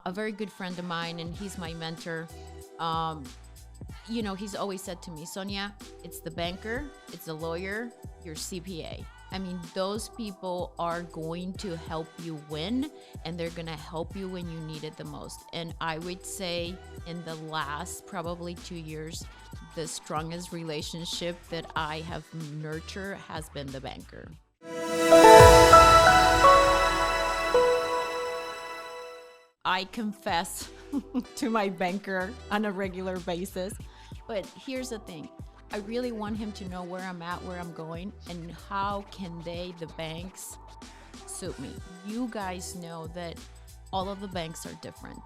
a very good friend of mine, and he's my mentor. He's always said to me, Sonia, it's the banker, it's the lawyer, your CPA. I mean, those people are going to help you win, and they're going to help you when you need it the most. And I would say in the last probably 2 years, the strongest relationship that I have nurtured has been the banker. I confess to my banker on a regular basis. But here's the thing. I really want him to know where I'm at, where I'm going, and how can the banks, suit me. You guys know that all of the banks are different.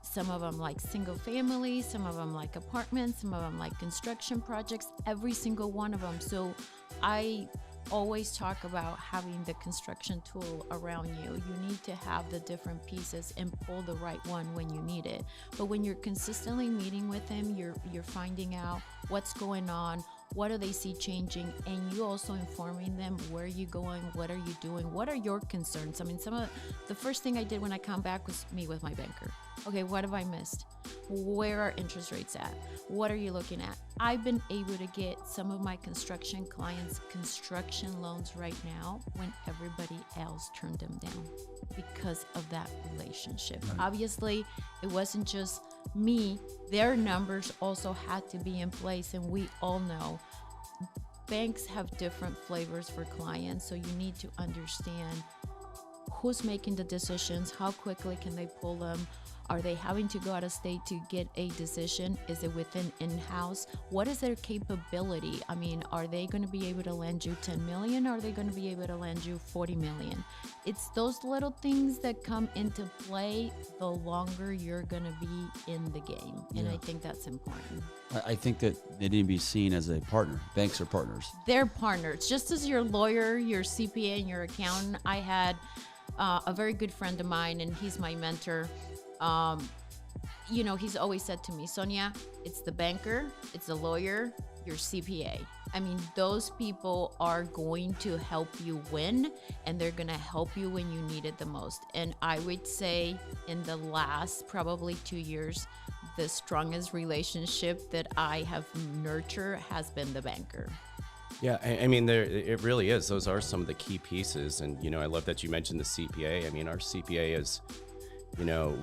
Some of them like single family, some of them like apartments, some of them like construction projects, every single one of them. So I always talk about having the construction tool around you. You need to have the different pieces and pull the right one when you need it. But when you're consistently meeting with them, you're finding out what's going on, what do they see changing, and you also informing them where are you going, what are you doing, what are your concerns. I mean, the first thing I did when I come back was meet with my banker. Okay, what have I missed? Where are interest rates at? What are you looking at? I've been able to get some of my construction clients construction loans right now when everybody else turned them down because of that relationship. Right. Obviously, it wasn't just me. Their numbers also had to be in place, and we all know banks have different flavors for clients, so you need to understand who's making the decisions, how quickly can they pull them. Are they having to go out of state to get a decision? Is it within in-house? What is their capability? I mean, are they going to be able to lend you 10 million? Or are they going to be able to lend you 40 million? It's those little things that come into play the longer you're going to be in the game. And I think that's important. I think that they need to be seen as a partner. Banks are partners. They're partners. Just as your lawyer, your CPA, and your accountant, I had a very good friend of mine, and he's my mentor. He's always said to me, Sonia, it's the banker, it's the lawyer, your CPA. I mean, those people are going to help you win, and they're going to help you when you need it the most. And I would say in the last probably 2 years, the strongest relationship that I have nurtured has been the banker. Yeah, I mean, it really is. Those are some of the key pieces. And, I love that you mentioned the CPA. I mean, our CPA is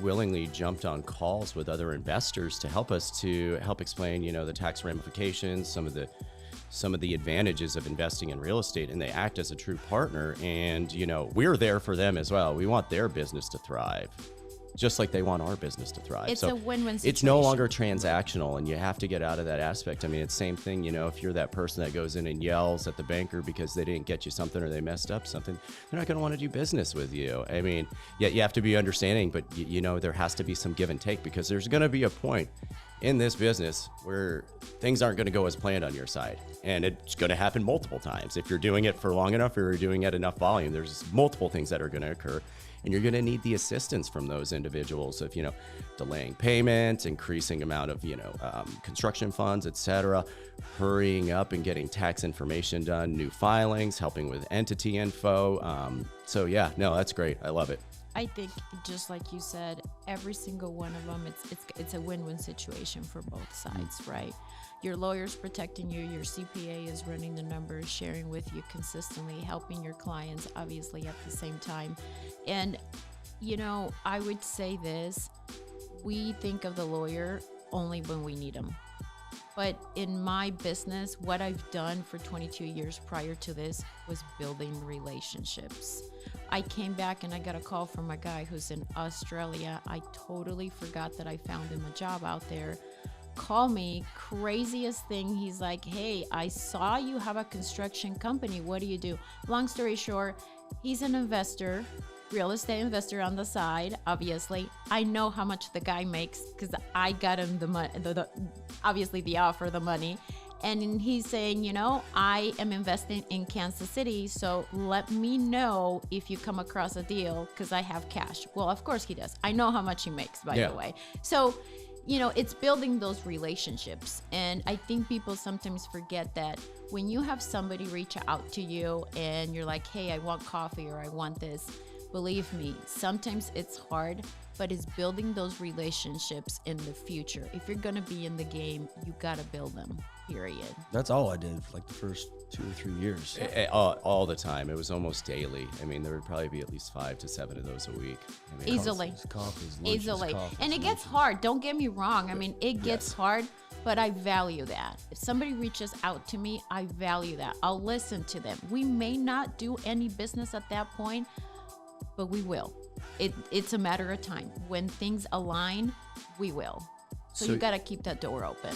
willingly jumped on calls with other investors to help explain, the tax ramifications, some of the advantages of investing in real estate, and they act as a true partner. And, we're there for them as well. We want their business to thrive, just like they want our business to thrive. It's a win-win situation. It's no longer transactional, and you have to get out of that aspect. I mean, it's the same thing, if you're that person that goes in and yells at the banker because they didn't get you something or they messed up something, they're not going to want to do business with you. I mean, yeah, you have to be understanding, but there has to be some give and take, because there's going to be a point in this business where things aren't going to go as planned on your side. And it's going to happen multiple times. If you're doing it for long enough, or you're doing it enough volume, there's multiple things that are going to occur. And you're going to need the assistance from those individuals of, delaying payments, increasing amount of, construction funds, etc., hurrying up and getting tax information done, new filings, helping with entity info. That's great. I love it. I think, just like you said, every single one of them, it's a win-win situation for both sides, right? Your lawyer's protecting you, your CPA is running the numbers, sharing with you consistently, helping your clients, obviously, at the same time. And, I would say this, we think of the lawyer only when we need them. But in my business, what I've done for 22 years prior to this was building relationships. I came back and I got a call from a guy who's in Australia. I totally forgot that I found him a job out there. Call me, craziest thing. He's like, hey, I saw you have a construction company. What do you do? Long story short, he's an investor, real estate investor on the side, obviously. I know how much the guy makes because I got him the money, obviously the offer, the money. And he's saying, I am investing in Kansas City, so let me know if you come across a deal because I have cash. Well, of course he does. I know how much he makes, by the way. So, it's building those relationships. And I think people sometimes forget that when you have somebody reach out to you and you're like, hey, I want coffee or I want this, Believe me, sometimes it's hard, but it's building those relationships in the future. If you're going to be in the game, you got to build them, period. That's all I did for like the first 2 or 3 years. All the time. It was almost daily. I mean, there would probably be at least 5 to 7 of those a week. I mean, Easily. Coffees, lunches, Easily. coffees, And it gets lunches. hard. Don't get me wrong. I mean, it gets Yes. hard, but I value that. If somebody reaches out to me, I value that. I'll listen to them. We may not do any business at that point, but we will. It's a matter of time. When things align, we will. So you got to keep that door open.